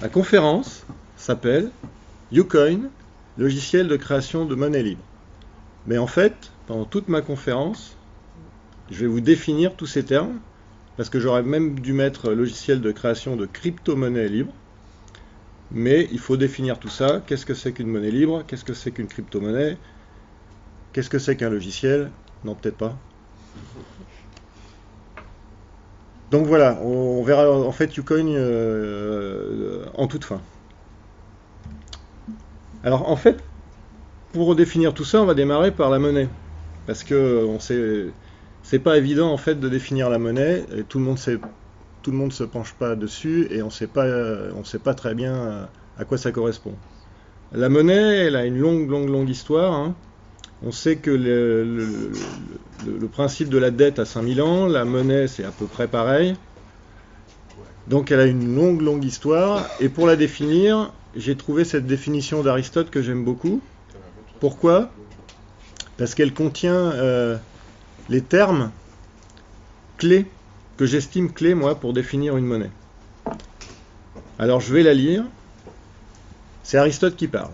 La conférence s'appelle Ucoin, logiciel de création de monnaie libre. Mais en fait, pendant toute ma conférence, je vais vous définir tous ces termes, parce que j'aurais même dû mettre logiciel de création de crypto-monnaie libre. Mais il faut définir tout ça. Qu'est-ce que c'est qu'une monnaie libre? Qu'est-ce que c'est qu'une crypto-monnaie? Qu'est-ce que c'est qu'un logiciel? Non, peut-être pas. Donc voilà, on verra en fait Ucoin en toute fin. Alors en fait, pour définir tout ça, on va démarrer par la monnaie. Parce que c'est pas évident en fait de définir la monnaie. Et tout le monde se penche pas dessus et on sait pas très bien à quoi ça correspond. La monnaie, elle a une longue histoire, hein. On sait que le principe de la dette a 5000 ans, la monnaie c'est à peu près pareil. Donc elle a une longue histoire, et pour la définir, j'ai trouvé cette définition d'Aristote que j'aime beaucoup. Pourquoi? Parce qu'elle contient les termes clés, que j'estime clés moi pour définir une monnaie. Alors je vais la lire, c'est Aristote qui parle.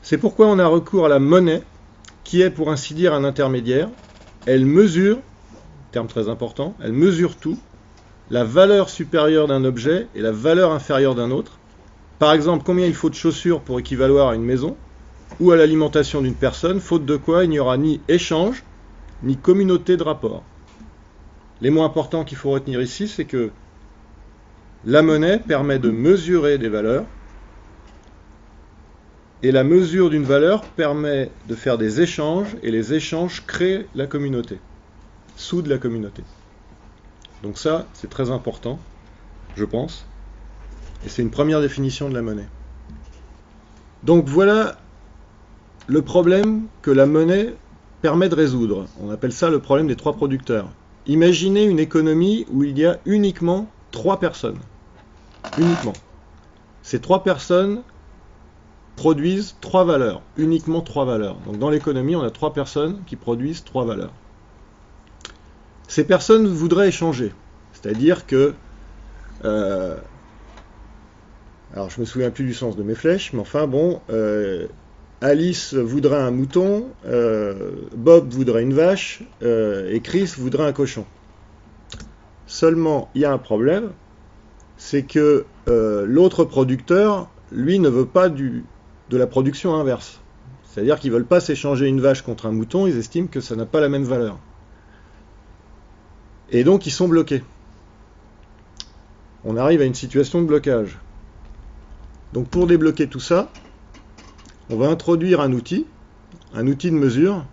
C'est pourquoi on a recours à la monnaie, qui est pour ainsi dire un intermédiaire. Elle mesure, terme très important, elle mesure tout, la valeur supérieure d'un objet et la valeur inférieure d'un autre. Par exemple, combien il faut de chaussures pour équivaloir à une maison, ou à l'alimentation d'une personne, faute de quoi il n'y aura ni échange, ni communauté de rapport. Les mots importants qu'il faut retenir ici, c'est que la monnaie permet de mesurer des valeurs, et la mesure d'une valeur permet de faire des échanges, et les échanges créent la communauté, soudent la communauté. Donc ça, c'est très important, je pense, et c'est une première définition de la monnaie. Donc voilà le problème que la monnaie permet de résoudre. On appelle ça le problème des trois producteurs. Imaginez une économie où il y a uniquement 3 personnes. Uniquement. Ces 3 personnes produisent 3 valeurs. Uniquement 3 valeurs. Donc dans l'économie, on a 3 personnes qui produisent 3 valeurs. Ces personnes voudraient échanger. C'est-à-dire que... alors je me souviens plus du sens de mes flèches, mais enfin bon... Alice voudrait un mouton, Bob voudrait une vache, et Chris voudrait un cochon. Seulement, il y a un problème, c'est que l'autre producteur, lui, ne veut pas de la production inverse. C'est-à-dire qu'ils ne veulent pas s'échanger une vache contre un mouton, ils estiment que ça n'a pas la même valeur. Et donc, ils sont bloqués. On arrive à une situation de blocage. Donc, pour débloquer tout ça, on va introduire un outil de mesure,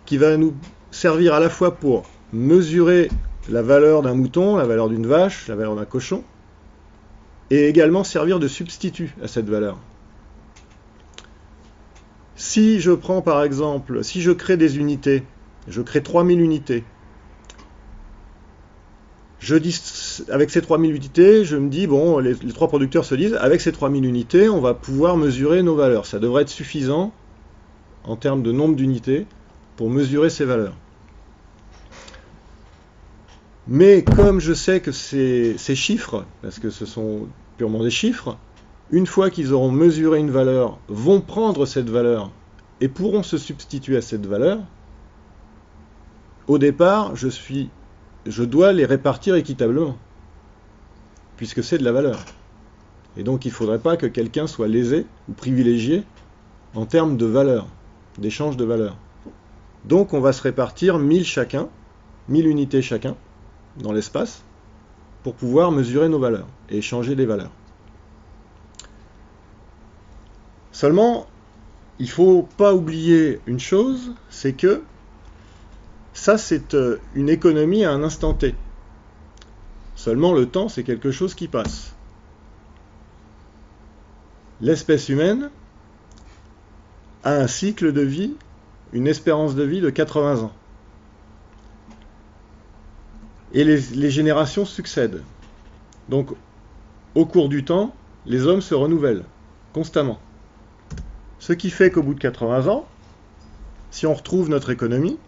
qui va nous servir à la fois pour mesurer la valeur d'un mouton, la valeur d'une vache, la valeur d'un cochon, et également servir de substitut à cette valeur. Si je prends par exemple, si je crée des unités, je crée 3000 unités, je dis, avec ces 3000 unités, je me dis, bon, les 3 producteurs se disent, avec ces 3000 unités, on va pouvoir mesurer nos valeurs. Ça devrait être suffisant, en termes de nombre d'unités, pour mesurer ces valeurs. Mais comme je sais que ces chiffres, parce que ce sont purement des chiffres, une fois qu'ils auront mesuré une valeur, vont prendre cette valeur et pourront se substituer à cette valeur, au départ, je dois les répartir équitablement, puisque c'est de la valeur. Et donc il ne faudrait pas que quelqu'un soit lésé ou privilégié en termes de valeur, d'échange de valeur. Donc on va se répartir 1000 chacun, 1000 unités chacun, dans l'espace, pour pouvoir mesurer nos valeurs et échanger des valeurs. Seulement, il ne faut pas oublier une chose, c'est que ça, c'est une économie à un instant T. Seulement, le temps, c'est quelque chose qui passe. L'espèce humaine a un cycle de vie, une espérance de vie de 80 ans. Et les générations succèdent. Donc, au cours du temps, les hommes se renouvellent constamment. Ce qui fait qu'au bout de 80 ans, si on retrouve notre économie,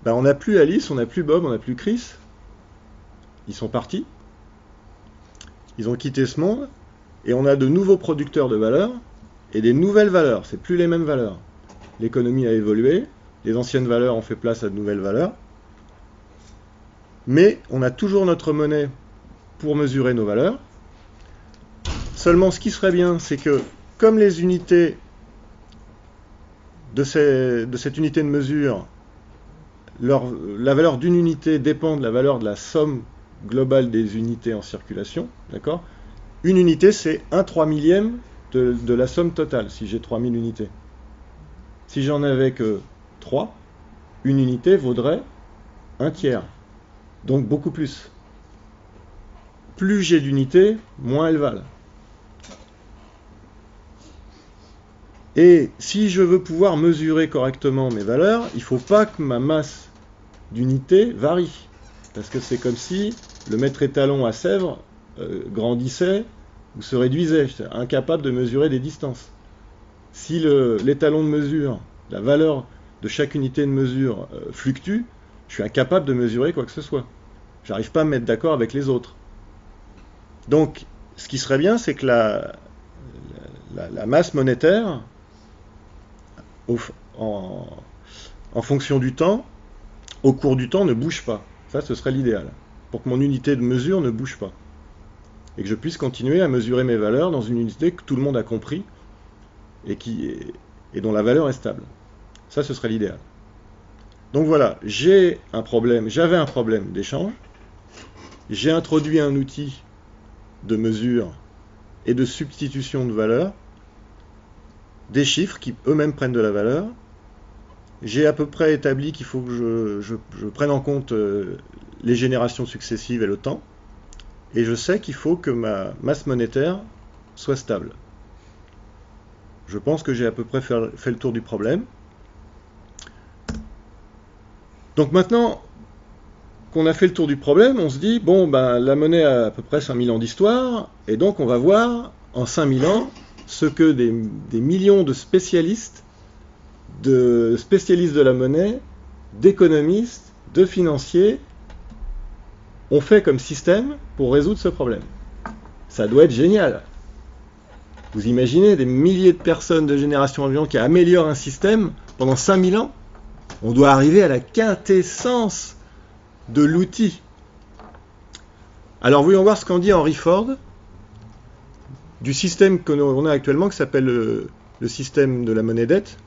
on n'a plus Alice, on n'a plus Bob, on n'a plus Chris. Ils sont partis. Ils ont quitté ce monde, et on a de nouveaux producteurs de valeur, et des nouvelles valeurs. C'est plus les mêmes valeurs. L'économie a évolué, les anciennes valeurs ont fait place à de nouvelles valeurs, mais on a toujours notre monnaie pour mesurer nos valeurs. Seulement, ce qui serait bien, c'est que, comme les unités de cette unité de mesure, la valeur d'une unité dépend de la valeur de la somme globale des unités en circulation, d'accord ? Une unité, c'est 1/3 de la somme totale, si j'ai 3000 unités. Si j'en avais que 3, une unité vaudrait 1/3, donc beaucoup plus. Plus j'ai d'unités, moins elles valent. Et si je veux pouvoir mesurer correctement mes valeurs, il ne faut pas que ma masse d'unités varie. Parce que c'est comme si le mètre étalon à Sèvres grandissait ou se réduisait. J'étais incapable de mesurer des distances. Si l'étalon de mesure, la valeur de chaque unité de mesure fluctue, je suis incapable de mesurer quoi que ce soit. Je n'arrive pas à me mettre d'accord avec les autres. Donc, ce qui serait bien, c'est que la masse monétaire, en fonction du temps, au cours du temps, ne bouge pas. Ça, ce serait l'idéal. Pour que mon unité de mesure ne bouge pas. Et que je puisse continuer à mesurer mes valeurs dans une unité que tout le monde a compris et dont la valeur est stable. Ça, ce serait l'idéal. Donc voilà, j'avais un problème d'échange. J'ai introduit un outil de mesure et de substitution de valeurs, des chiffres qui eux-mêmes prennent de la valeur. J'ai à peu près établi qu'il faut que je prenne en compte les générations successives et le temps. Et je sais qu'il faut que ma masse monétaire soit stable. Je pense que j'ai à peu près fait le tour du problème. Donc maintenant qu'on a fait le tour du problème, on se dit, bon, ben, la monnaie a à peu près 5000 ans d'histoire, et donc on va voir en 5000 ans ce que des millions de spécialistes de la monnaie, d'économistes, de financiers, ont fait comme système pour résoudre ce problème. Ça doit être génial. Vous imaginez des milliers de personnes de génération environ qui améliorent un système pendant 5000 ans? On doit arriver à la quintessence de l'outil. Alors voyons voir ce qu'en dit Henry Ford du système que l'on a actuellement, qui s'appelle le système de la monnaie dette.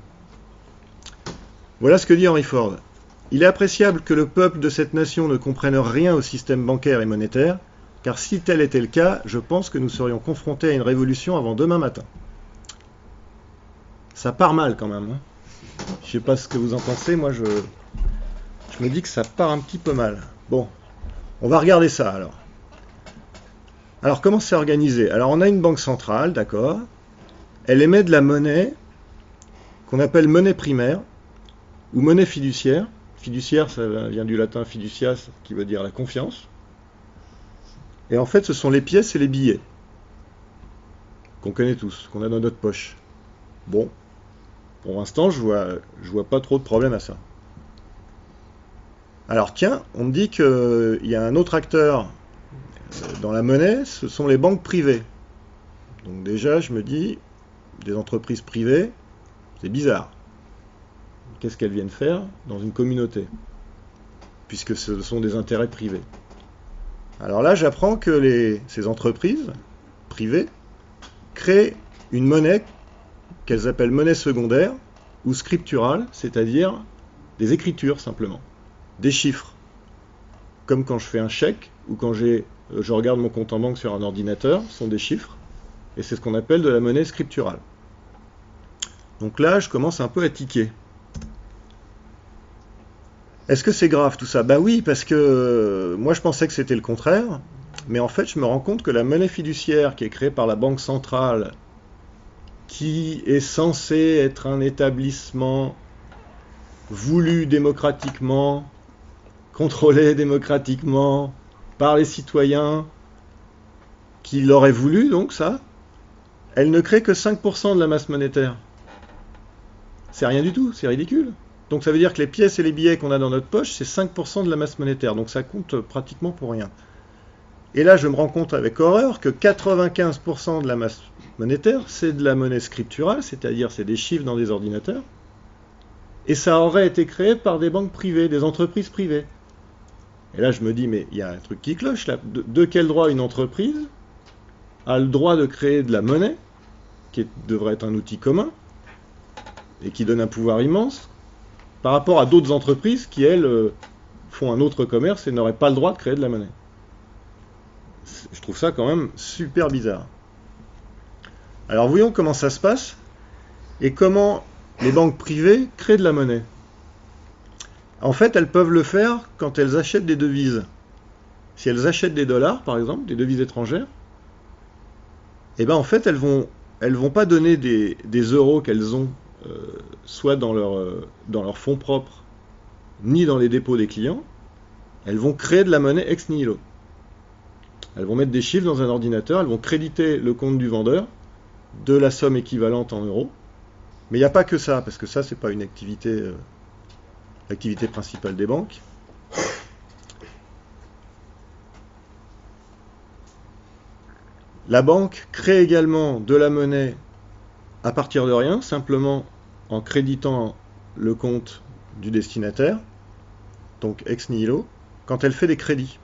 Voilà ce que dit Henry Ford. Il est appréciable que le peuple de cette nation ne comprenne rien au système bancaire et monétaire, car si tel était le cas, je pense que nous serions confrontés à une révolution avant demain matin. Ça part mal quand même. Hein. Je ne sais pas ce que vous en pensez, moi je me dis que ça part un petit peu mal. Bon, on va regarder ça alors. Alors comment c'est organisé? Alors on a une banque centrale, d'accord. Elle émet de la monnaie qu'on appelle monnaie primaire ou monnaie fiduciaire. Fiduciaire, ça vient du latin fiducias, qui veut dire la confiance. Et en fait, ce sont les pièces et les billets qu'on connaît tous, qu'on a dans notre poche. Bon, pour l'instant, je vois pas trop de problème à ça. Alors tiens, on me dit qu'il y a un autre acteur dans la monnaie, ce sont les banques privées. Donc déjà, je me dis, des entreprises privées, c'est bizarre. Qu'est-ce qu'elles viennent faire dans une communauté? Puisque ce sont des intérêts privés. Alors là, j'apprends que ces entreprises privées créent une monnaie qu'elles appellent monnaie secondaire ou scripturale, c'est-à-dire des écritures simplement, des chiffres. Comme quand je fais un chèque ou quand je regarde mon compte en banque sur un ordinateur, ce sont des chiffres, et c'est ce qu'on appelle de la monnaie scripturale. Donc là, je commence un peu à tiquer. Est-ce que c'est grave tout ça? Ben oui, parce que moi je pensais que c'était le contraire, mais en fait je me rends compte que la monnaie fiduciaire qui est créée par la Banque centrale, qui est censée être un établissement voulu démocratiquement, contrôlé démocratiquement par les citoyens, qui l'auraient voulu donc ça, elle ne crée que 5% de la masse monétaire. C'est rien du tout, c'est ridicule. Donc ça veut dire que les pièces et les billets qu'on a dans notre poche, c'est 5% de la masse monétaire. Donc ça compte pratiquement pour rien. Et là, je me rends compte avec horreur que 95% de la masse monétaire, c'est de la monnaie scripturale, c'est-à-dire c'est des chiffres dans des ordinateurs. Et ça aurait été créé par des banques privées, des entreprises privées. Et là, je me dis, mais il y a un truc qui cloche là. De quel droit une entreprise a le droit de créer de la monnaie, devrait être un outil commun, et qui donne un pouvoir immense, par rapport à d'autres entreprises qui, elles, font un autre commerce et n'auraient pas le droit de créer de la monnaie. Je trouve ça quand même super bizarre. Alors voyons comment ça se passe, et comment les banques privées créent de la monnaie. En fait, elles peuvent le faire quand elles achètent des devises. Si elles achètent des dollars, par exemple, des devises étrangères, et ben en fait, elles vont pas donner des euros qu'elles ont soit dans leurs fonds propres, ni dans les dépôts des clients. Elles vont créer de la monnaie ex nihilo. Elles vont mettre des chiffres dans un ordinateur, elles vont créditer le compte du vendeur de la somme équivalente en euros. Mais il n'y a pas que ça, parce que ça, c'est pas une l'activité principale des banques. La banque crée également de la monnaie à partir de rien, simplement en créditant le compte du destinataire, donc ex nihilo, quand elle fait des crédits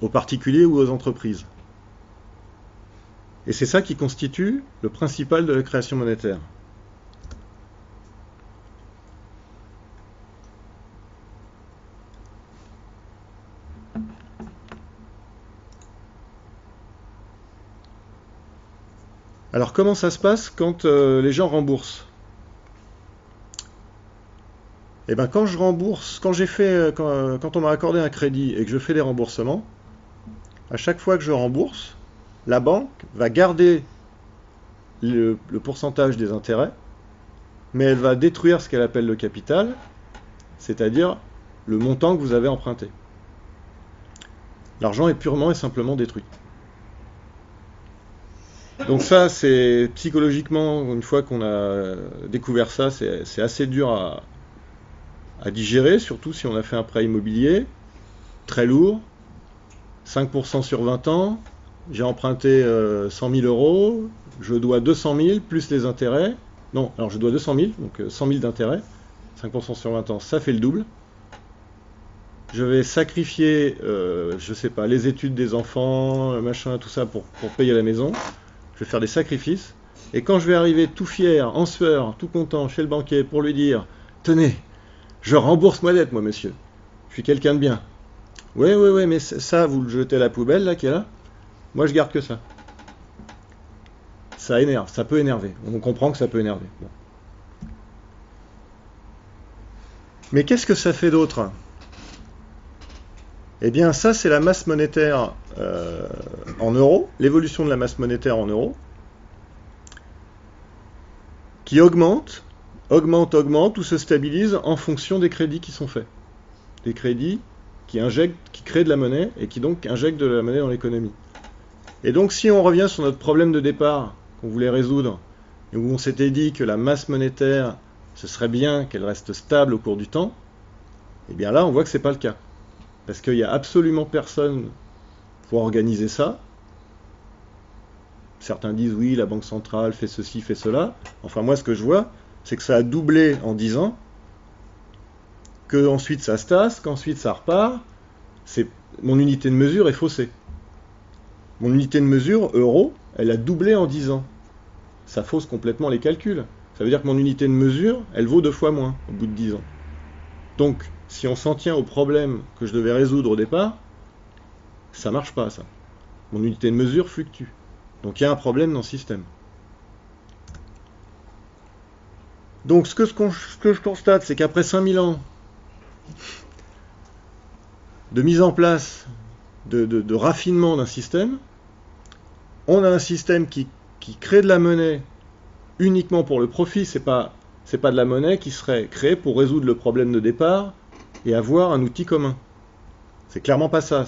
aux particuliers ou aux entreprises. Et c'est ça qui constitue le principal de la création monétaire. Alors comment ça se passe quand les gens remboursent? Eh bien quand je rembourse, quand on m'a accordé un crédit et que je fais des remboursements, à chaque fois que je rembourse, la banque va garder le pourcentage des intérêts, mais elle va détruire ce qu'elle appelle le capital, c'est-à-dire le montant que vous avez emprunté. L'argent est purement et simplement détruit. Donc ça, c'est psychologiquement, une fois qu'on a découvert ça, c'est assez dur à digérer, surtout si on a fait un prêt immobilier, très lourd, 5% sur 20 ans, j'ai emprunté 100 000 euros, je dois 200 000 plus les intérêts, non, alors je dois 200 000, donc 100 000 d'intérêts, 5% sur 20 ans, ça fait le double. Je vais sacrifier, je sais pas, les études des enfants, machin, tout ça pour payer la maison. Je vais faire des sacrifices. Et quand je vais arriver tout fier, en sueur, tout content, chez le banquier, pour lui dire « Tenez, je rembourse ma dette, moi, monsieur. Je suis quelqu'un de bien. » Oui, mais ça, vous le jetez à la poubelle, là, qui est là. Moi, je garde que ça. Ça énerve, ça peut énerver. On comprend que ça peut énerver. Bon. Mais qu'est-ce que ça fait d'autre ? Eh bien, ça, c'est la masse monétaire en euros, l'évolution de la masse monétaire en euros, qui augmente ou se stabilise en fonction des crédits qui sont faits. Des crédits qui créent de la monnaie et qui donc injectent de la monnaie dans l'économie. Et donc, si on revient sur notre problème de départ qu'on voulait résoudre, et où on s'était dit que la masse monétaire, ce serait bien qu'elle reste stable au cours du temps, eh bien là, on voit que ce n'est pas le cas. Parce qu'il n'y a absolument personne pour organiser ça. Certains disent oui, la Banque centrale fait ceci, fait cela. Enfin, moi, ce que je vois, c'est que ça a doublé en 10 ans, qu'ensuite ça se tasse, qu'ensuite ça repart. Mon unité de mesure est faussée. Mon unité de mesure, euro, elle a doublé en 10 ans. Ça fausse complètement les calculs. Ça veut dire que mon unité de mesure, elle vaut 2 fois moins au bout de 10 ans. Donc, si on s'en tient au problème que je devais résoudre au départ, ça marche pas, ça. Mon unité de mesure fluctue. Donc il y a un problème dans le système. Donc ce que je constate, c'est qu'après 5000 ans de mise en place, de raffinement d'un système, on a un système qui crée de la monnaie uniquement pour le profit. C'est pas de la monnaie qui serait créée pour résoudre le problème de départ et avoir un outil commun. C'est clairement pas ça.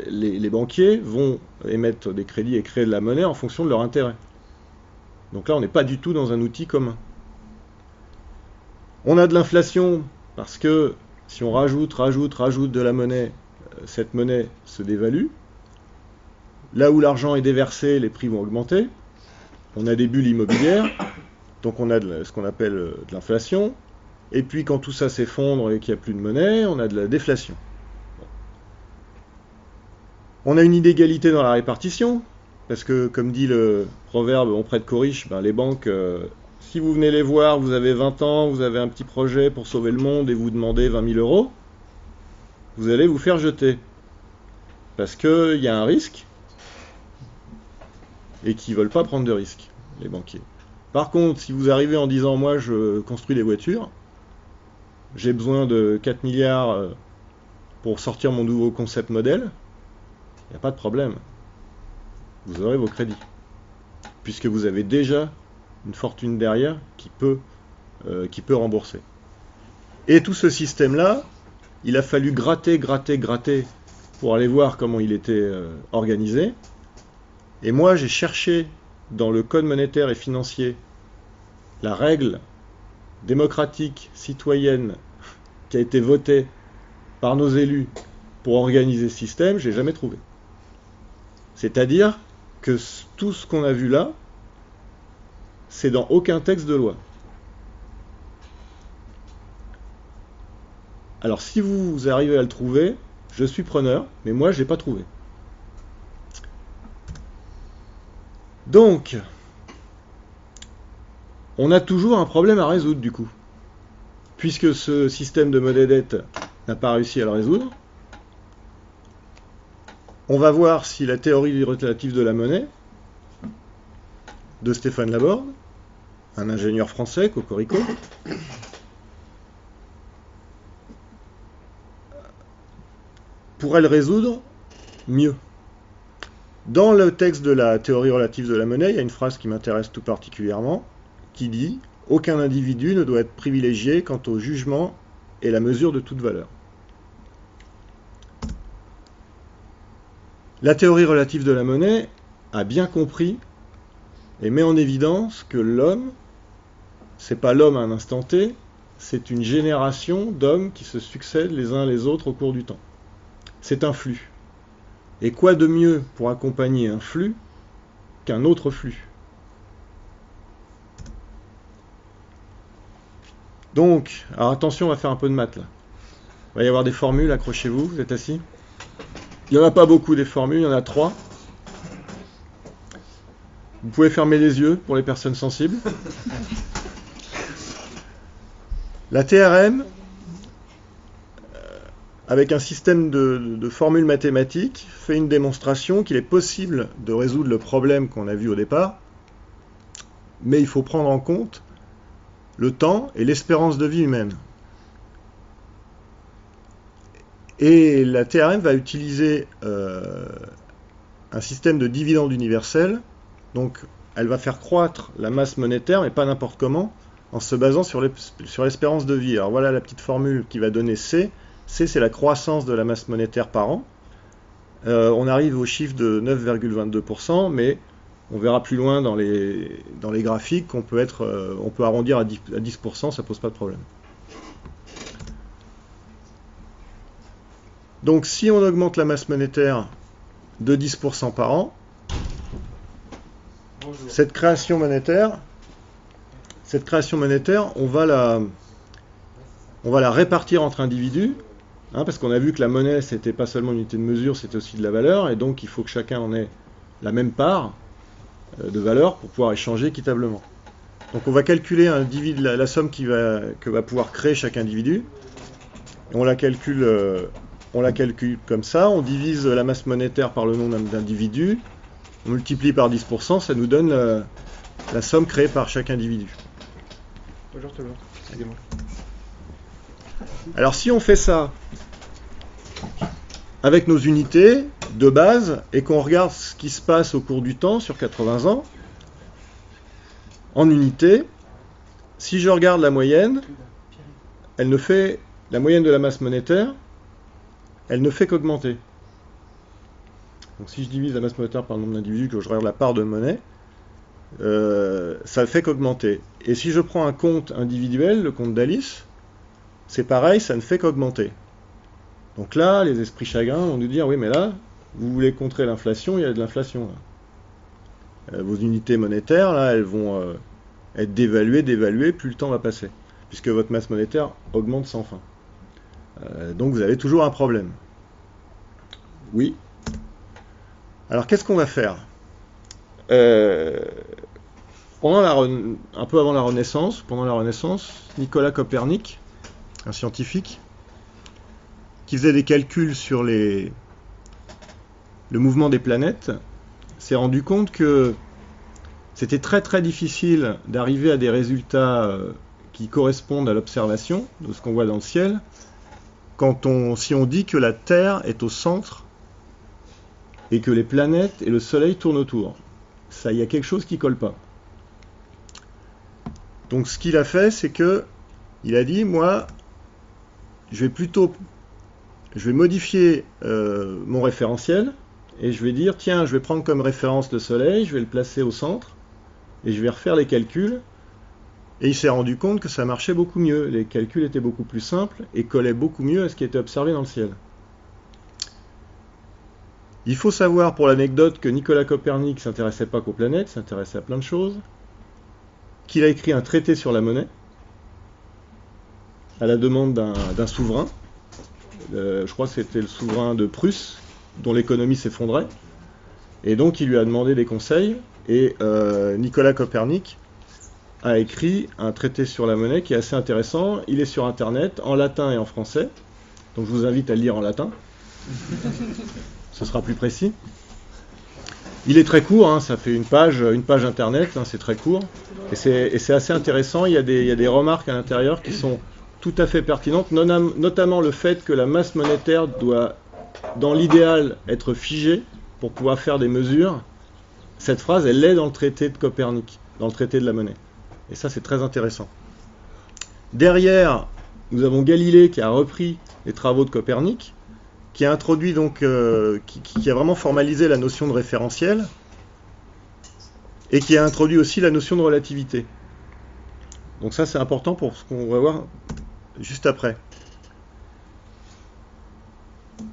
Les banquiers vont émettre des crédits et créer de la monnaie en fonction de leur intérêt. Donc là, on n'est pas du tout dans un outil commun. On a de l'inflation parce que si on rajoute de la monnaie, cette monnaie se dévalue. là où l'argent est déversé, les prix vont augmenter. On a des bulles immobilières, donc on a ce qu'on appelle de l'inflation. Et puis quand tout ça s'effondre et qu'il n'y a plus de monnaie, on a de la déflation. On a une inégalité dans la répartition, parce que comme dit le proverbe, on prête qu'aux riches, ben les banques, si vous venez les voir, vous avez 20 ans, vous avez un petit projet pour sauver le monde et vous demandez 20 000 euros, vous allez vous faire jeter. Parce qu'il y a un risque, et qu'ils ne veulent pas prendre de risque, les banquiers. Par contre, si vous arrivez en disant, moi je construis des voitures, j'ai besoin de 4 milliards pour sortir mon nouveau concept modèle, il n'y a pas de problème. Vous aurez vos crédits. Puisque vous avez déjà une fortune derrière qui peut rembourser. Et tout ce système-là, il a fallu gratter pour aller voir comment il était organisé. Et moi, j'ai cherché dans le code monétaire et financier la règle démocratique, citoyenne, qui a été votée par nos élus pour organiser ce système, je n'ai jamais trouvé. C'est-à-dire que tout ce qu'on a vu là, c'est dans aucun texte de loi. Alors si vous arrivez à le trouver, je suis preneur, mais moi je ne l'ai pas trouvé. Donc, on a toujours un problème à résoudre du coup. Puisque ce système de monnaie-dette n'a pas réussi à le résoudre, on va voir si la théorie relative de la monnaie de Stéphane Laborde, un ingénieur français, cocorico, pourrait le résoudre mieux. Dans le texte de la théorie relative de la monnaie, il y a une phrase qui m'intéresse tout particulièrement, qui dit « Aucun individu ne doit être privilégié quant au jugement et la mesure de toute valeur ». La théorie relative de la monnaie a bien compris et met en évidence que l'homme, c'est pas l'homme à un instant T, c'est une génération d'hommes qui se succèdent les uns les autres au cours du temps. C'est un flux. Et quoi de mieux pour accompagner un flux qu'un autre flux? Donc, alors attention, on va faire un peu de maths là. Il va y avoir des formules, accrochez-vous, vous êtes assis. Il n'y en a pas beaucoup des formules, il y en a 3. Vous pouvez fermer les yeux pour les personnes sensibles. La TRM, avec un système de formules mathématiques, fait une démonstration qu'il est possible de résoudre le problème qu'on a vu au départ, mais il faut prendre en compte le temps et l'espérance de vie humaine. Et la TRM va utiliser un système de dividende universel, donc elle va faire croître la masse monétaire, mais pas n'importe comment, en se basant sur l'espérance de vie. Alors voilà la petite formule qui va donner C. C, c'est la croissance de la masse monétaire par an. On arrive au chiffre de 9,22%, mais on verra plus loin dans les graphiques qu'on peut arrondir à 10%, ça pose pas de problème. Donc si on augmente la masse monétaire de 10% par an, cette création monétaire, on va la répartir entre individus, parce qu'on a vu que la monnaie, c'était pas seulement une unité de mesure, c'était aussi de la valeur, et donc il faut que chacun en ait la même part de valeur pour pouvoir échanger équitablement. Donc on va calculer la somme que va pouvoir créer chaque individu, et on la calcule comme ça, on divise la masse monétaire par le nombre d'individus, on multiplie par 10%, ça nous donne la somme créée par chaque individu. Bonjour tout le monde, excusez-moi. Alors si on fait ça avec nos unités de base et qu'on regarde ce qui se passe au cours du temps sur 80 ans, en unités, si je regarde la moyenne, la moyenne de la masse monétaire, elle ne fait qu'augmenter. Donc si je divise la masse monétaire par le nombre d'individus, que je regarde la part de monnaie, ça ne fait qu'augmenter. Et si je prends un compte individuel, le compte d'Alice, c'est pareil, ça ne fait qu'augmenter. Donc là, les esprits chagrins vont nous dire, oui mais là, Vous voulez contrer l'inflation, il y a de l'inflation. Vos unités monétaires, là, elles vont être dévaluées, plus le temps va passer, puisque votre masse monétaire augmente sans fin. Donc vous avez toujours un problème. Oui. Alors qu'est-ce qu'on va faire? Un peu avant la Renaissance, pendant la Renaissance, Nicolas Copernic, un scientifique, qui faisait des calculs sur le mouvement des planètes, s'est rendu compte que c'était très très difficile d'arriver à des résultats qui correspondent à l'observation de ce qu'on voit dans le ciel, si on dit que la Terre est au centre et que les planètes et le Soleil tournent autour. Ça, il y a quelque chose qui ne colle pas. Donc ce qu'il a fait, c'est que il a dit, moi, je vais modifier mon référentiel et je vais dire, tiens, je vais prendre comme référence le Soleil, je vais le placer au centre et je vais refaire les calculs. Et il s'est rendu compte que ça marchait beaucoup mieux. Les calculs étaient beaucoup plus simples et collaient beaucoup mieux à ce qui était observé dans le ciel. Il faut savoir pour l'anecdote que Nicolas Copernic ne s'intéressait pas qu'aux planètes, s'intéressait à plein de choses, qu'il a écrit un traité sur la monnaie à la demande d'un souverain. Je crois que c'était le souverain de Prusse, dont l'économie s'effondrait. Et donc il lui a demandé des conseils, et Nicolas Copernic a écrit un traité sur la monnaie qui est assez intéressant. Il est sur internet, en latin et en français. Donc je vous invite à le lire en latin. Ce sera plus précis. Il est très court, hein, ça fait une page internet, hein, c'est très court. Et c'est assez intéressant, il y a des remarques à l'intérieur qui sont tout à fait pertinentes, notamment le fait que la masse monétaire doit, dans l'idéal, être figée pour pouvoir faire des mesures. Cette phrase, elle est dans le traité de Copernic, dans le traité de la monnaie. Et ça, c'est très intéressant. Derrière, nous avons Galilée qui a repris les travaux de Copernic, qui a introduit donc, qui a vraiment formalisé la notion de référentiel, et qui a introduit aussi la notion de relativité. Donc ça, c'est important pour ce qu'on va voir juste après.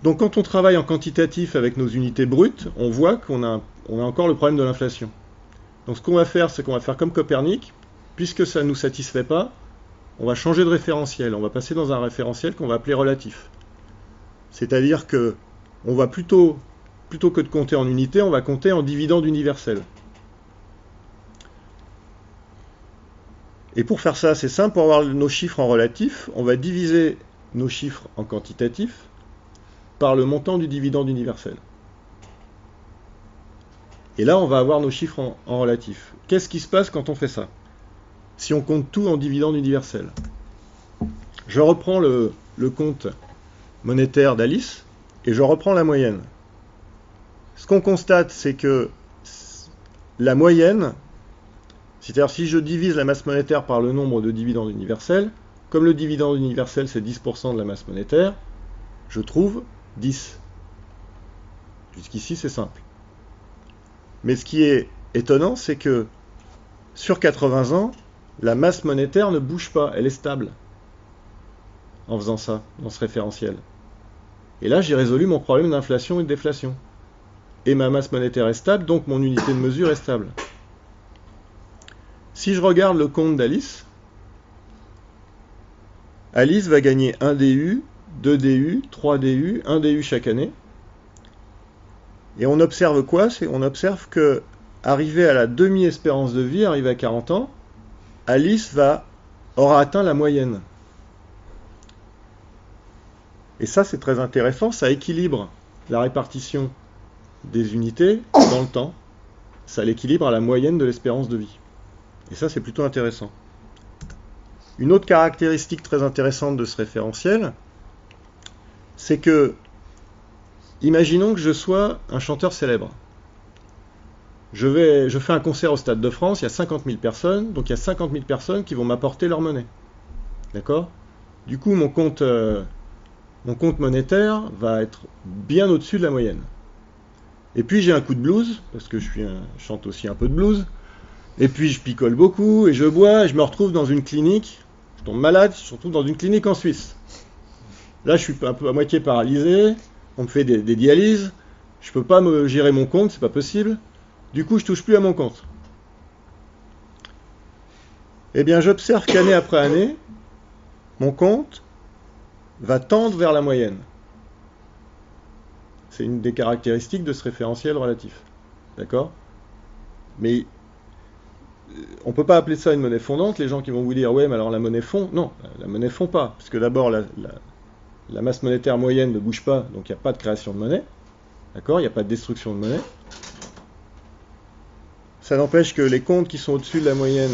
Donc quand on travaille en quantitatif avec nos unités brutes, on voit qu'on a encore le problème de l'inflation. Donc ce qu'on va faire, c'est qu'on va faire comme Copernic, puisque ça ne nous satisfait pas, on va changer de référentiel. On va passer dans un référentiel qu'on va appeler relatif. C'est-à-dire que on va plutôt que de compter en unités, on va compter en dividende universel. Et pour faire ça, c'est simple, pour avoir nos chiffres en relatif, on va diviser nos chiffres en quantitatif par le montant du dividende universel. Et là, on va avoir nos chiffres en relatif. Qu'est-ce qui se passe quand on fait ça? Si on compte tout en dividende universel. Je reprends le compte monétaire d'Alice et je reprends la moyenne. Ce qu'on constate, c'est que la moyenne, c'est-à-dire si je divise la masse monétaire par le nombre de dividendes universels, comme le dividende universel c'est 10% de la masse monétaire, je trouve 10. Jusqu'ici c'est simple. Mais ce qui est étonnant, c'est que sur 80 ans, la masse monétaire ne bouge pas, elle est stable en faisant ça, dans ce référentiel. Et là, j'ai résolu mon problème d'inflation et de déflation. Et ma masse monétaire est stable, donc mon unité de mesure est stable. Si je regarde le compte d'Alice, Alice va gagner 1 DU, 2 DU, 3 DU, 1 DU chaque année. Et on observe quoi? On observe que, arrivé à la demi-espérance de vie, arrivé à 40 ans, Alice aura atteint la moyenne. Et ça, c'est très intéressant, ça équilibre la répartition des unités dans le temps. Ça l'équilibre à la moyenne de l'espérance de vie. Et ça, c'est plutôt intéressant. Une autre caractéristique très intéressante de ce référentiel, c'est que, imaginons que je sois un chanteur célèbre. Je fais un concert au Stade de France, il y a 50 000 personnes, donc il y a 50 000 personnes qui vont m'apporter leur monnaie. D'accord? Du coup, mon compte monétaire va être bien au-dessus de la moyenne. Et puis j'ai un coup de blues, parce que je chante aussi un peu de blues, et puis je picole beaucoup, et je bois, et je me retrouve dans une clinique, je tombe malade, je me retrouve dans une clinique en Suisse. Là, je suis un peu à moitié paralysé, on me fait des dialyses, Je peux pas me gérer mon compte, c'est pas possible. Du coup, je touche plus à mon compte. Eh bien, j'observe qu'année après année, mon compte va tendre vers la moyenne. C'est une des caractéristiques de ce référentiel relatif. D'accord? Mais on ne peut pas appeler ça une monnaie fondante. Les gens qui vont vous dire, ouais, mais alors la monnaie fond. Non, la monnaie fond pas. Parce que d'abord, la masse monétaire moyenne ne bouge pas, donc il n'y a pas de création de monnaie. D'accord? Il n'y a pas de destruction de monnaie. Ça n'empêche que les comptes qui sont au-dessus de la moyenne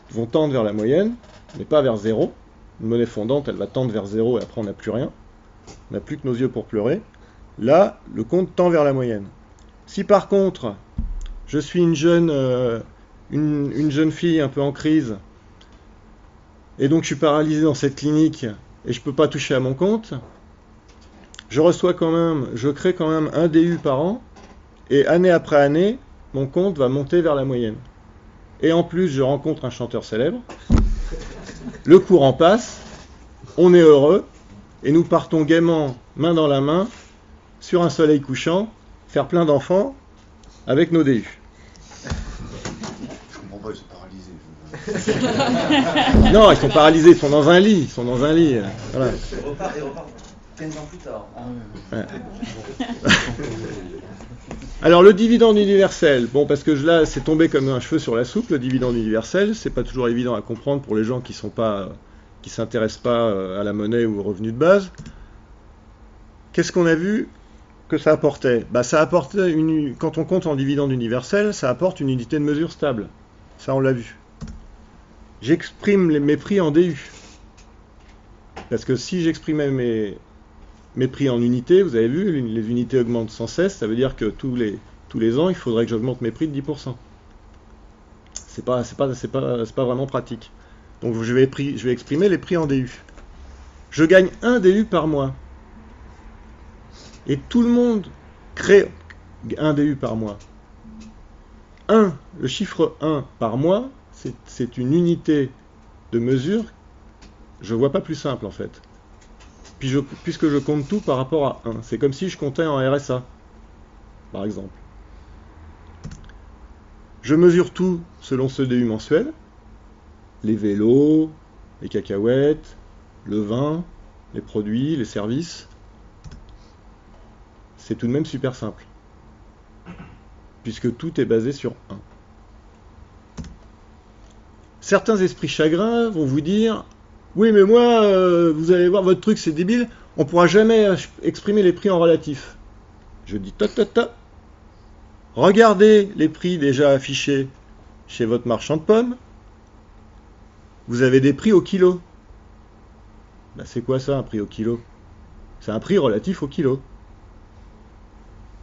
vont tendre vers la moyenne, mais pas vers zéro. Une monnaie fondante, elle va tendre vers zéro et après on n'a plus rien. On n'a plus que nos yeux pour pleurer. Là, le compte tend vers la moyenne. Si par contre, je suis une jeune fille un peu en crise, et donc je suis paralysé dans cette clinique, et je ne peux pas toucher à mon compte, je crée quand même un DU par an, et année après année, mon compte va monter vers la moyenne. Et en plus, je rencontre un chanteur célèbre, le courant passe, on est heureux, et nous partons gaiement, main dans la main, sur un soleil couchant, faire plein d'enfants avec nos DU. Je comprends pas, ils sont paralysés. Non, ils sont paralysés, ils sont dans un lit. Voilà. Ils repartent 15 ans plus tard. Ouais. Alors le dividende universel, bon parce que là c'est tombé comme un cheveu sur la soupe, le dividende universel, c'est pas toujours évident à comprendre pour les gens qui s'intéressent pas à la monnaie ou au revenu de base. Qu'est-ce qu'on a vu que ça apportait? Ça apportait quand on compte en dividende universel, ça apporte une unité de mesure stable. Ça on l'a vu. J'exprime mes prix en DU. Parce que si j'exprimais mes prix en unités, vous avez vu, les unités augmentent sans cesse, ça veut dire que tous les ans, il faudrait que j'augmente mes prix de 10%. C'est pas vraiment pratique. Donc je vais exprimer les prix en DU. Je gagne un DU par mois. Et tout le monde crée un DU par mois. Le chiffre 1 par mois, c'est une unité de mesure, je vois pas plus simple en fait. Puisque je compte tout par rapport à 1. C'est comme si je comptais en RSA, par exemple. Je mesure tout selon ce DU mensuel. Les vélos, les cacahuètes, le vin, les produits, les services. C'est tout de même super simple. Puisque tout est basé sur 1. Certains esprits chagrins vont vous dire... Oui, mais moi, vous allez voir, votre truc, c'est débile. On ne pourra jamais exprimer les prix en relatif. Je dis, regardez les prix déjà affichés chez votre marchand de pommes. Vous avez des prix au kilo. C'est quoi ça, un prix au kilo? C'est un prix relatif au kilo.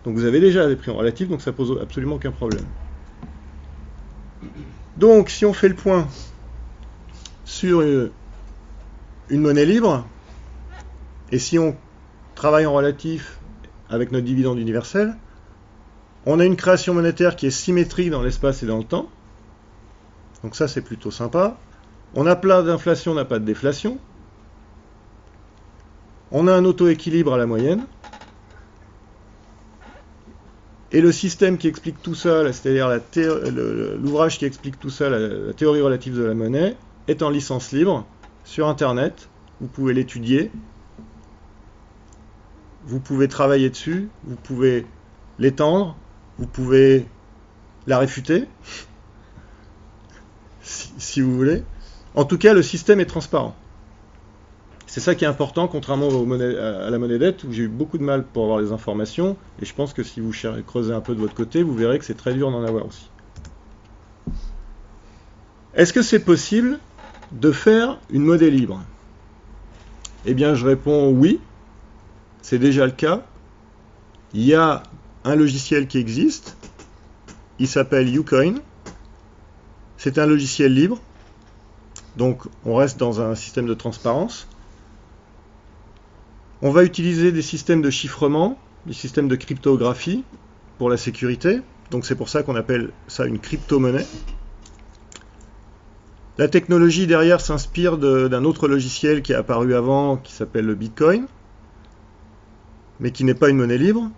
Donc vous avez déjà des prix en relatif, donc ça pose absolument aucun problème. Donc, si on fait le point sur... une monnaie libre, et si on travaille en relatif avec notre dividende universel, on a une création monétaire qui est symétrique dans l'espace et dans le temps, donc ça c'est plutôt sympa. On n'a pas d'inflation, on n'a pas de déflation, on a un auto-équilibre à la moyenne, et le système qui explique tout ça, c'est-à-dire l'ouvrage qui explique tout ça, la théorie relative de la monnaie, est en licence libre, sur Internet, vous pouvez l'étudier, vous pouvez travailler dessus, vous pouvez l'étendre, vous pouvez la réfuter, si vous voulez. En tout cas, le système est transparent. C'est ça qui est important, contrairement à la monnaie dette, où j'ai eu beaucoup de mal pour avoir les informations, et je pense que si vous creusez un peu de votre côté, vous verrez que c'est très dur d'en avoir aussi. Est-ce que c'est possible de faire une monnaie libre? Eh bien, je réponds oui, c'est déjà le cas. Il y a un logiciel qui existe, il s'appelle Ucoin. C'est un logiciel libre, donc on reste dans un système de transparence. On va utiliser des systèmes de chiffrement, des systèmes de cryptographie pour la sécurité, donc c'est pour ça qu'on appelle ça une crypto-monnaie. La technologie derrière s'inspire d'un autre logiciel qui est apparu avant, qui s'appelle le Bitcoin, mais qui n'est pas une monnaie libre.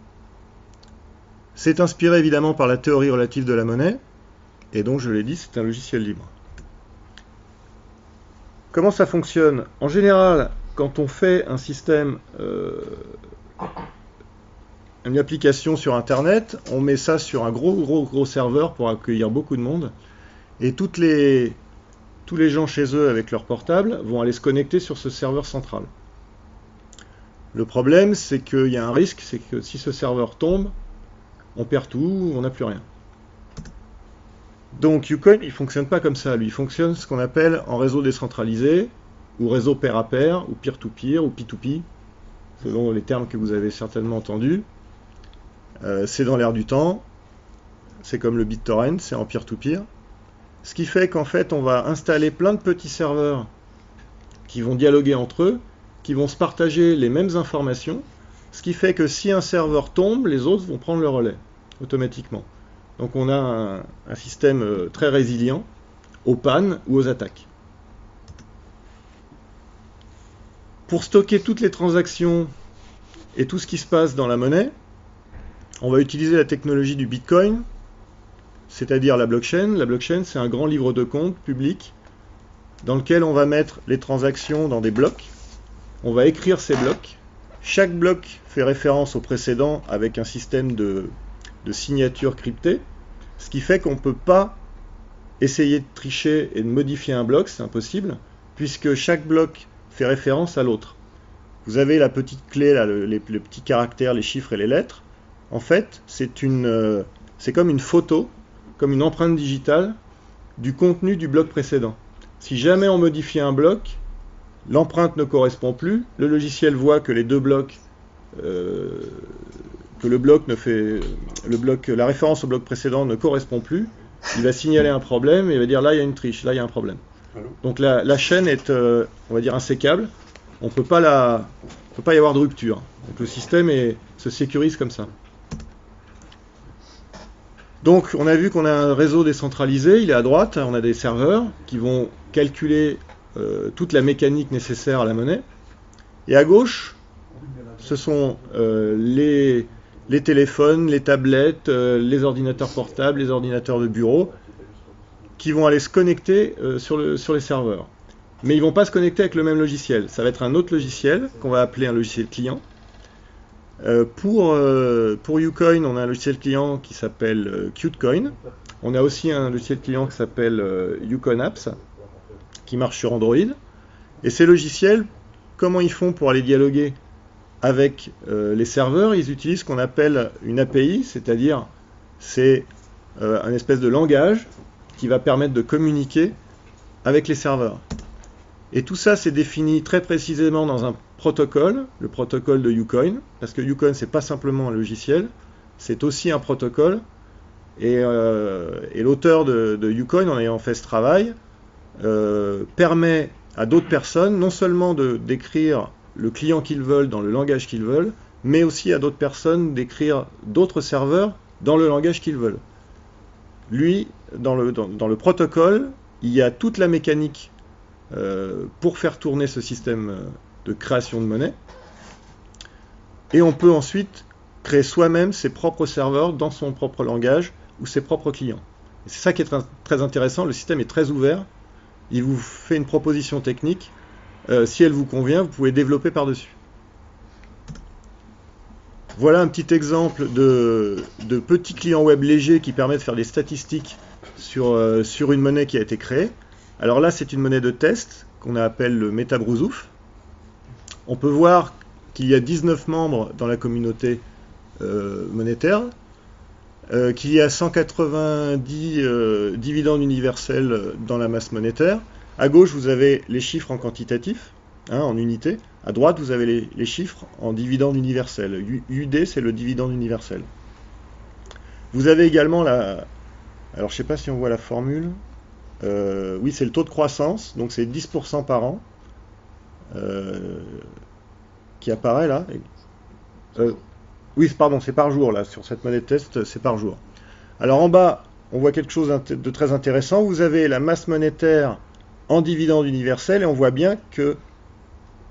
C'est inspiré évidemment par la théorie relative de la monnaie, et donc je l'ai dit, c'est un logiciel libre. Comment ça fonctionne? En général, quand on fait un système, une application sur Internet, on met ça sur un gros serveur pour accueillir beaucoup de monde, et tous les gens chez eux avec leur portable vont aller se connecter sur ce serveur central. Le problème, c'est qu'il y a un risque, c'est que si ce serveur tombe, on perd tout, on n'a plus rien. Donc Ucoin, il ne fonctionne pas comme ça. Lui, il fonctionne ce qu'on appelle en réseau décentralisé, ou réseau pair à pair, ou peer-to-peer, ou P2P, selon les termes que vous avez certainement entendus. C'est dans l'air du temps, c'est comme le BitTorrent, c'est en peer-to-peer. Ce qui fait qu'en fait, on va installer plein de petits serveurs qui vont dialoguer entre eux, qui vont se partager les mêmes informations, ce qui fait que si un serveur tombe, les autres vont prendre le relais, automatiquement. Donc on a un système très résilient aux pannes ou aux attaques. Pour stocker toutes les transactions et tout ce qui se passe dans la monnaie, on va utiliser la technologie du Bitcoin, c'est-à-dire la blockchain. La blockchain, c'est un grand livre de compte public dans lequel on va mettre les transactions dans des blocs. On va écrire ces blocs. Chaque bloc fait référence au précédent avec un système de signature cryptée, ce qui fait qu'on ne peut pas essayer de tricher et de modifier un bloc, c'est impossible, puisque chaque bloc fait référence à l'autre. Vous avez la petite clé, là, les petits caractères, les chiffres et les lettres. En fait, c'est comme une photo, comme une empreinte digitale du contenu du bloc précédent. Si jamais on modifie un bloc, l'empreinte ne correspond plus, le logiciel voit que les deux blocs, que la référence au bloc précédent ne correspond plus, il va signaler un problème et il va dire là il y a une triche, là il y a un problème. Donc la chaîne est, on va dire, insécable, on ne peut pas y avoir de rupture. Donc le système se sécurise comme ça. Donc on a vu qu'on a un réseau décentralisé, il est à droite, on a des serveurs qui vont calculer toute la mécanique nécessaire à la monnaie. Et à gauche, ce sont les téléphones, les tablettes, les ordinateurs portables, les ordinateurs de bureau, qui vont aller se connecter sur les serveurs. Mais ils ne vont pas se connecter avec le même logiciel. Ça va être un autre logiciel, qu'on va appeler un logiciel client. Pour Ucoin, on a un logiciel client qui s'appelle Qtcoin. On a aussi un logiciel client qui s'appelle Ucoin Apps, qui marche sur Android. Et ces logiciels, comment ils font pour aller dialoguer avec les serveurs? Ils utilisent ce qu'on appelle une API, c'est-à-dire c'est un espèce de langage qui va permettre de communiquer avec les serveurs. Et tout ça, c'est défini très précisément dans un protocole, le protocole de Ucoin, parce que Ucoin, c'est pas simplement un logiciel, c'est aussi un protocole. Et l'auteur de Ucoin, en ayant fait ce travail, permet à d'autres personnes non seulement d'écrire le client qu'ils veulent dans le langage qu'ils veulent, mais aussi à d'autres personnes d'écrire d'autres serveurs dans le langage qu'ils veulent. Lui, dans le protocole, il y a toute la mécanique pour faire tourner ce système de création de monnaie. Et on peut ensuite créer soi-même ses propres serveurs dans son propre langage ou ses propres clients. Et c'est ça qui est très intéressant, le système est très ouvert. Il vous fait une proposition technique. Si elle vous convient, vous pouvez développer par-dessus. Voilà un petit exemple de petit client web léger qui permet de faire des statistiques sur une monnaie qui a été créée. Alors là, c'est une monnaie de test qu'on appelle le MetaBruzouf. On peut voir qu'il y a 19 membres dans la communauté monétaire, qu'il y a 190 dividendes universels dans la masse monétaire. À gauche, vous avez les chiffres en quantitatif, en unités. À droite, vous avez les chiffres en dividendes universels. UD, c'est le dividende universel. Vous avez également alors je ne sais pas si on voit la formule. Oui, c'est le taux de croissance, donc c'est 10% par an qui apparaît là. Oui, pardon, c'est par jour là, sur cette monnaie de test, c'est par jour. Alors en bas, on voit quelque chose de très intéressant. Vous avez la masse monétaire en dividende universel et on voit bien que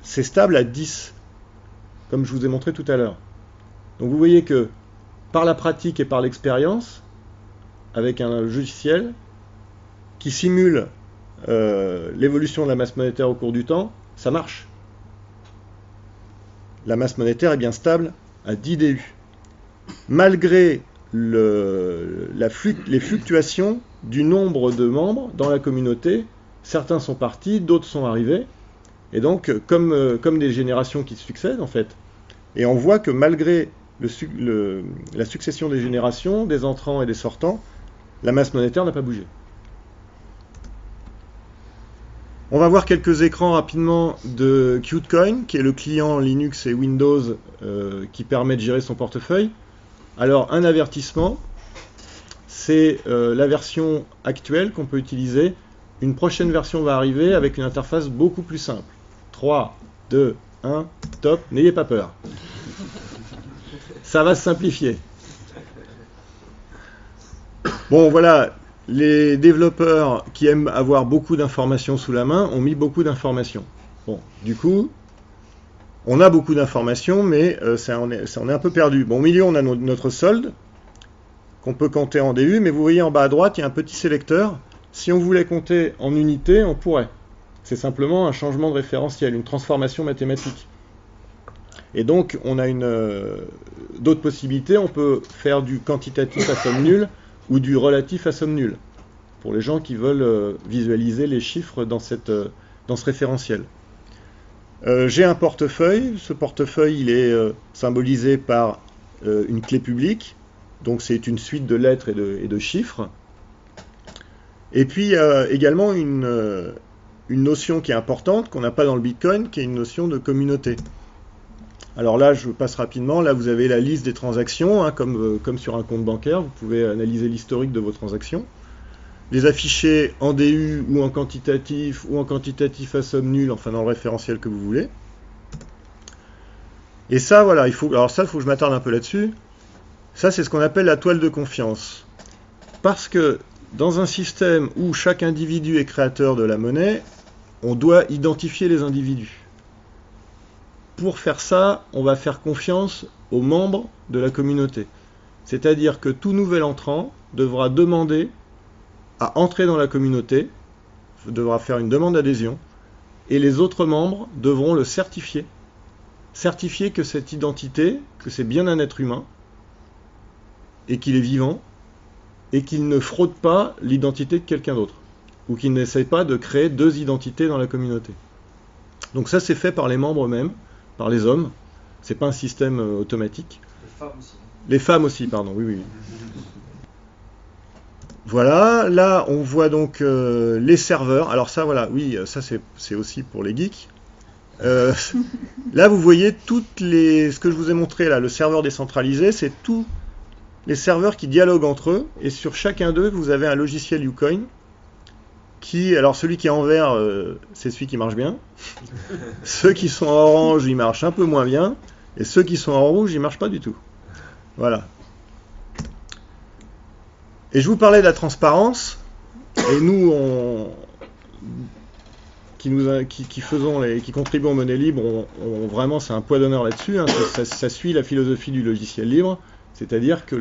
c'est stable à 10, comme je vous ai montré tout à l'heure. Donc vous voyez que par la pratique et par l'expérience, avec un logiciel qui simule l'évolution de la masse monétaire au cours du temps, ça marche. La masse monétaire est bien stable à 10 DU. Malgré les fluctuations du nombre de membres dans la communauté, certains sont partis, d'autres sont arrivés, et donc comme des générations qui se succèdent en fait. Et on voit que malgré la succession des générations, des entrants et des sortants, la masse monétaire n'a pas bougé. On va voir quelques écrans rapidement de Qtcoin, qui est le client Linux et Windows qui permet de gérer son portefeuille. Alors, un avertissement, c'est la version actuelle qu'on peut utiliser. Une prochaine version va arriver avec une interface beaucoup plus simple. 3, 2, 1, top, n'ayez pas peur. Ça va se simplifier. Bon, voilà. Les développeurs qui aiment avoir beaucoup d'informations sous la main ont mis beaucoup d'informations. Bon, du coup, on a beaucoup d'informations, mais on est un peu perdu. Bon, au milieu, on a notre solde, qu'on peut compter en DU, mais vous voyez en bas à droite, il y a un petit sélecteur. Si on voulait compter en unités, on pourrait. C'est simplement un changement de référentiel, une transformation mathématique. Et donc, on a d'autres possibilités. On peut faire du quantitatif à somme nulle, ou du relatif à somme nulle, pour les gens qui veulent visualiser les chiffres dans ce référentiel. J'ai un portefeuille. Ce portefeuille, il est symbolisé par une clé publique, donc c'est une suite de lettres et de chiffres. Et puis également une notion qui est importante, qu'on n'a pas dans le Bitcoin, qui est une notion de communauté. Alors là, je passe rapidement. Là, vous avez la liste des transactions, hein, comme sur un compte bancaire. Vous pouvez analyser l'historique de vos transactions. Les afficher en DU ou en quantitatif à somme nulle, enfin dans le référentiel que vous voulez. Et ça, voilà, il faut que je m'attarde un peu là-dessus. Ça, c'est ce qu'on appelle la toile de confiance. Parce que dans un système où chaque individu est créateur de la monnaie, on doit identifier les individus. Pour faire ça, on va faire confiance aux membres de la communauté. C'est-à-dire que tout nouvel entrant devra demander à entrer dans la communauté, devra faire une demande d'adhésion, et les autres membres devront le certifier. Certifier que cette identité, que c'est bien un être humain, et qu'il est vivant, et qu'il ne fraude pas l'identité de quelqu'un d'autre, ou qu'il n'essaye pas de créer deux identités dans la communauté. Donc ça, c'est fait par les membres eux-mêmes, par les hommes, c'est pas un système automatique. Les femmes aussi. Les femmes aussi, pardon, oui. Voilà, là on voit donc les serveurs. Alors ça, voilà, oui, ça c'est aussi pour les geeks. Là vous voyez ce que je vous ai montré là, le serveur décentralisé, c'est tous les serveurs qui dialoguent entre eux, et sur chacun d'eux vous avez un logiciel Ucoin. Alors celui qui est en vert, c'est celui qui marche bien. Ceux qui sont en orange, ils marchent un peu moins bien. Et ceux qui sont en rouge, ils marchent pas du tout. Voilà. Et je vous parlais de la transparence. Et nous, qui contribuons aux monnaies libres, vraiment, c'est un poids d'honneur là-dessus. Hein. Ça suit la philosophie du logiciel libre. C'est-à-dire que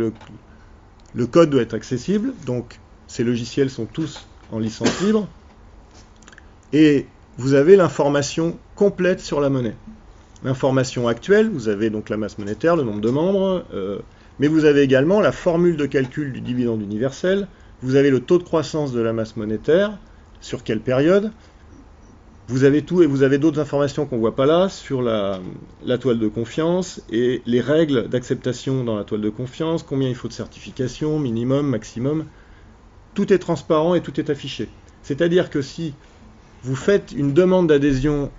le code doit être accessible. Donc, ces logiciels sont tous en licence libre, et vous avez l'information complète sur la monnaie. L'information actuelle, vous avez donc la masse monétaire, le nombre de membres, mais vous avez également la formule de calcul du dividende universel, vous avez le taux de croissance de la masse monétaire, sur quelle période, vous avez tout, et vous avez d'autres informations qu'on ne voit pas là, sur la toile de confiance, et les règles d'acceptation dans la toile de confiance, combien il faut de certification, minimum, maximum. Tout est transparent et tout est affiché. C'est-à-dire que si vous faites une demande d'adhésion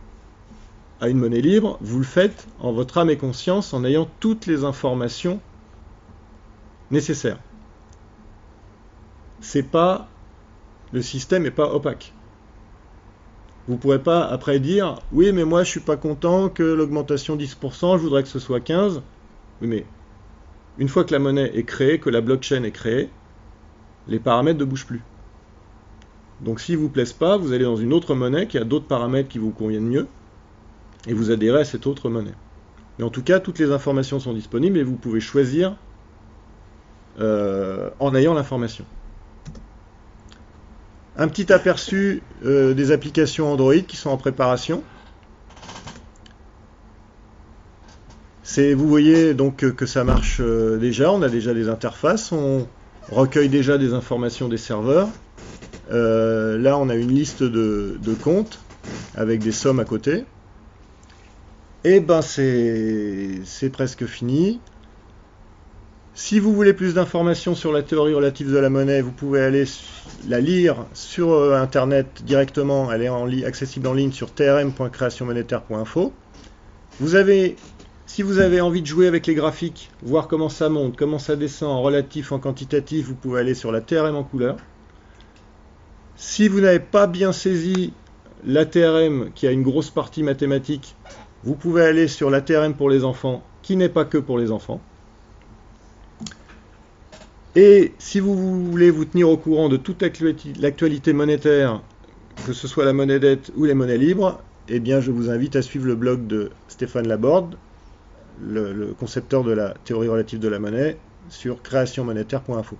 à une monnaie libre, vous le faites en votre âme et conscience, en ayant toutes les informations nécessaires. Le système n'est pas opaque. Vous ne pourrez pas après dire « Oui, mais moi je ne suis pas content que l'augmentation 10%, je voudrais que ce soit 15%. » Oui, mais une fois que la monnaie est créée, que la blockchain est créée, les paramètres ne bougent plus. Donc s'ils ne vous plaisent pas, vous allez dans une autre monnaie qui a d'autres paramètres qui vous conviennent mieux, et vous adhérez à cette autre monnaie. Mais en tout cas, toutes les informations sont disponibles et vous pouvez choisir en ayant l'information. Un petit aperçu des applications Android qui sont en préparation. Vous voyez donc que ça marche déjà, on a déjà des interfaces, on recueille déjà des informations des serveurs. Là, on a une liste de comptes avec des sommes à côté. Et ben c'est presque fini. Si vous voulez plus d'informations sur la théorie relative de la monnaie, vous pouvez aller la lire sur Internet directement. Elle est accessible en ligne sur trm.creationmonétaire.info. Si vous avez envie de jouer avec les graphiques, voir comment ça monte, comment ça descend en relatif, en quantitatif, vous pouvez aller sur la TRM en couleur. Si vous n'avez pas bien saisi la TRM, qui a une grosse partie mathématique, vous pouvez aller sur la TRM pour les enfants, qui n'est pas que pour les enfants. Et si vous voulez vous tenir au courant de toute l'actualité monétaire, que ce soit la monnaie dette ou les monnaies libres, eh bien je vous invite à suivre le blog de Stéphane Laborde, le concepteur de la théorie relative de la monnaie, sur creationmonétaire.info.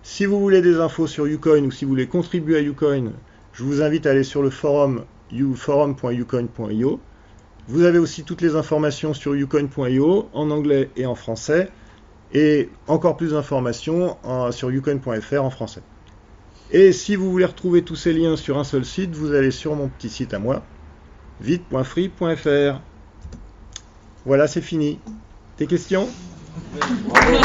Si vous voulez des infos sur Ucoin ou si vous voulez contribuer à Ucoin, je vous invite à aller sur le forum forum.ucoin.io. Vous avez aussi toutes les informations sur ucoin.io en anglais et en français, et encore plus d'informations sur ucoin.fr en français. Et si vous voulez retrouver tous ces liens sur un seul site, vous allez sur mon petit site à moi, vite.free.fr. Voilà, c'est fini. Tes questions ? Bravo.